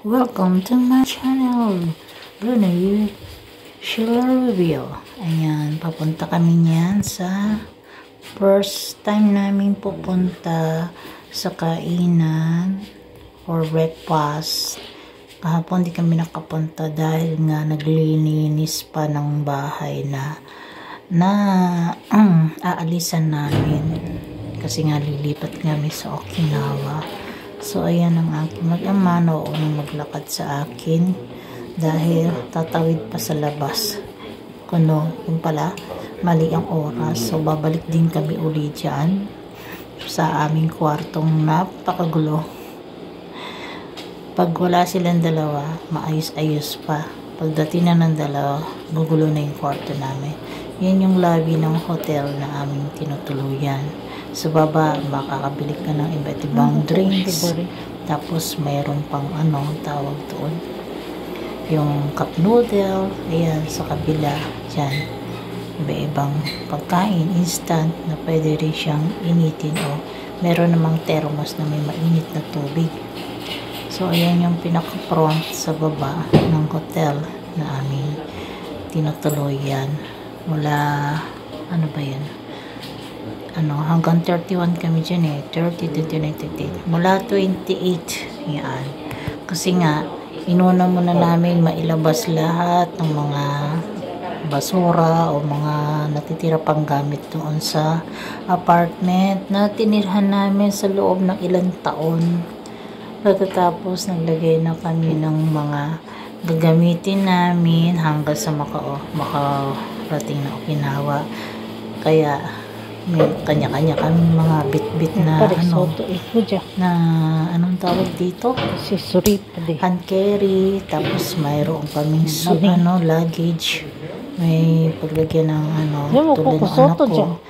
Welcome to my channel, Bruno Sheila Rubio. Ayan, papunta kami niyan sa first time namin pupunta sa kainan or breakfast. Kahapon di kami nakapunta dahil nga naglilinis pa ng bahay na aalisan namin kasi nga lilipat kami sa Okinawa. So, ayan ang aking mag-ama na maglakad sa akin dahil tatawid pa sa labas. Kuno, yung pala, mali ang oras. So, babalik din kami uli dyan sa aming kwartong napakagulo. Pag wala silang dalawa, maayos-ayos pa. Pagdating na ng dalawa, gugulo na yung kwarto namin. Yan yung lobby ng hotel na aming tinutuluyan. Sa baba, makakabili ka ng iba't ibang drinks. Tapos, mayroon pang tawag doon. Yung cup noodle. Ayan, sa kabila. Diyan. Iba-ibang pagkain, instant, na pwede rin siyang initin. O, meron namang thermos na may mainit na tubig. So, ayan yung pinaka-front sa baba ng hotel na aming tinutuluyan. Mula, ano ba yan? Hanggang 31 kami dyan 30, 29, 38. Mula 28, yan. Kasi nga, inuna muna namin mailabas lahat ng mga basura o mga natitira pang gamit doon sa apartment na tinirhan namin sa loob ng ilang taon. Pagkatapos, naglagay na kami ng mga gagamitin namin hanggang sa makarating na Okinawa. Kaya, may kanya-kanya kami mga bit-bit na anong tawag dito? Hand carry, tapos mayroon kaming luggage. May paglagyan ng tulad ng anak ko.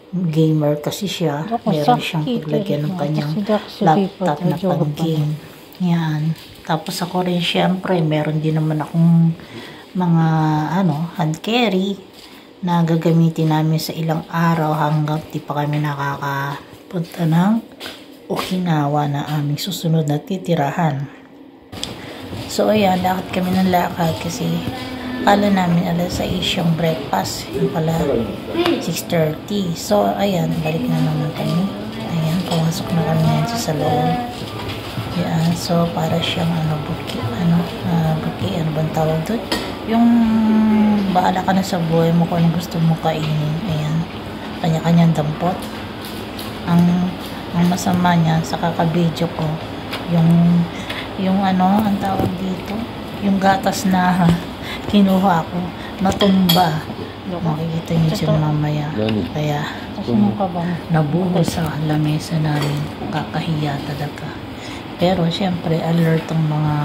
Gamer kasi siya. Meron siyang paglagyan ng kanyang laptop na pang-game. Yan. Tapos ako rin syempre, meron din naman akong mga hand carry na gagamitin namin sa ilang araw hanggang di pa kami nakakapunta ng Okinawa na aming susunod na titirahan. So ayan, lakad kami ng lakad kasi akala namin alas 6 yung breakfast, yung pala 6:30. So ayan, balik na naman kami. Ayan, pumasok na kami yan sa salon. Ayan, so para siyang buki, ano bang tawag doon? Yung baala ka na sa buhay mo kung ano gusto mo kainin. Ayan. Kanya-kanyang dampot. Ang masama niya sa kakabidyo ko, yung ang tawag dito, yung gatas na kinuha ko, natumba. Makikita niyo siya mamaya. Kaya, nabuhos sa lamesa namin. Kakahiya talaga. Pero, syempre, alert ang mga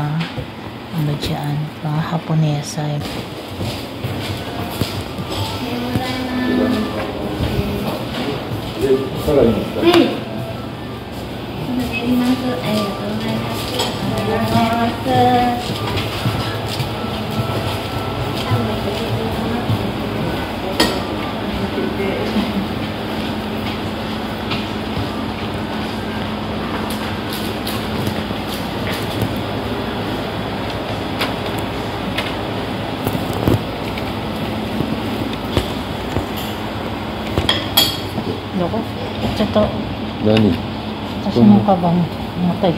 dyan, mga Haponesa. Loko. Ito. Nani? Kasi mo ka bang matay?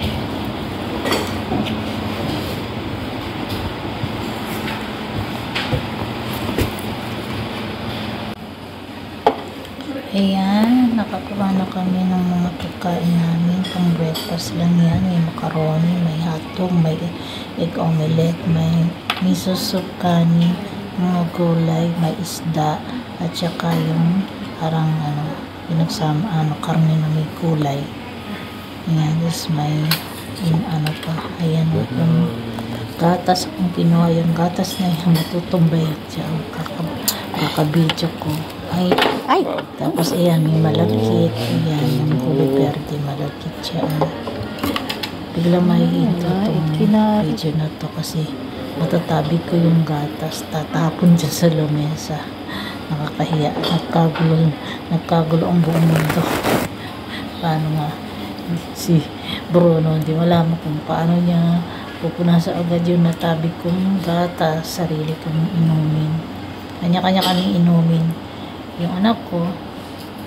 Ayan, nakakuha na kami ng mga pagkain namin. Pang breakfast lang yan. May macaroni, may hotdog, may egg omelette, may miso soup, kanin, mga gulay, may isda, at saka yung parang pinagsama karne na may kulay. Ayan, this may pa. Ayan, yung gatas kung kinuha yung gatas na yung matutumbay dyan. Kakabidyo ko. Ay! Tapos ayan, may malagkit. Ayan, yung kulay verde, malagkit siya. Bigla makikita itong video na to kasi matatabi ko yung gatas. Tatapon dyan sa lamesa. Nakakahiya. Nagkagulo ang buong mundo. Paano nga si Bruno, hindi malaman kung paano niya pupunasan agad yung natabi kong gatas, sarili kong inumin. Kanya-kanya kaming inumin. Yung anak ko,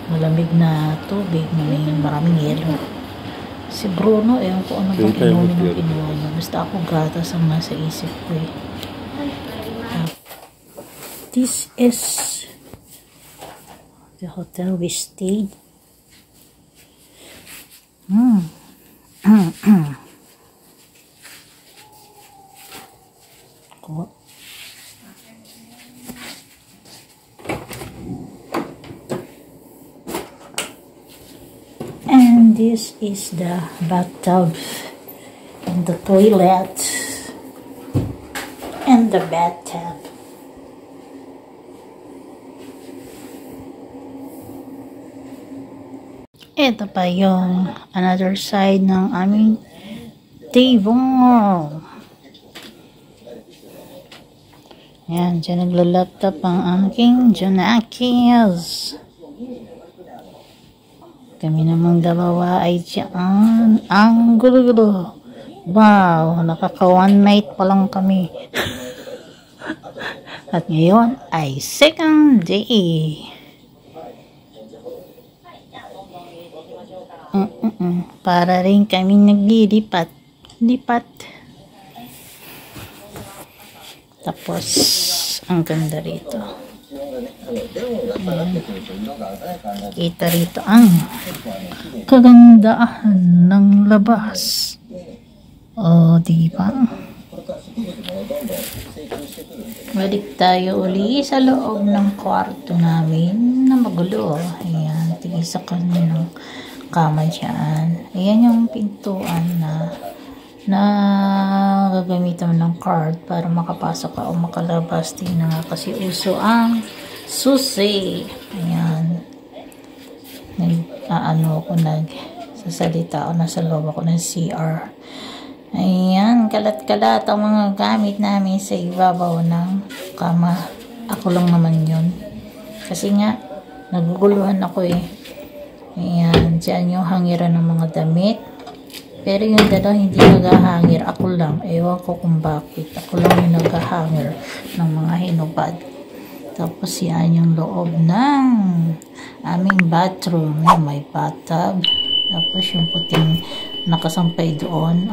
malamig na tubig na may maraming yelo. Si Bruno, ewan ko ano bang inumin ang kinuha niya. Basta ako gatas ang nasa isip ko eh. This is the hotel we stayed. Cool. And this is the bathtub and the toilet and the bathtub. Ito pa yung another side ng aming table. Yan, dyan nagla-laptop ang aking Junakis. Kami namang dalawa ay dyan. Ang gulo-gulo. Wow, nakaka one night pa lang kami. At ngayon ay second day. Para rin kami naglilipat. Tapos, ang ganda rito. Kita rito ang kagandahan ng labas. O, diba? Balik tayo uli sa loob ng kwarto namin na magulo. Ayan, tigisa kami ng kama dyan. Ayan yung pintuan na gagamitan ng card para makapasok ka o makalabas. Tingnan nga kasi uso ang susi. Ayan. Nagsasalita ako, nasa loob ako ng CR. Ayan, kalat-kalat ang mga gamit namin sa ibabaw ng kama. Ako lang naman yun. Kasi nga, naguguluhan ako eh. Ayan, dyan yung hangiran ng mga damit. Pero yung dalawa hindi naghahangir. Ako lang. Ewan ko kung bakit. Ako lang yung naghahangir ng mga hinubad. Tapos yan yung loob ng aming bathroom. May bathtub. Tapos yung puting nakasampay doon.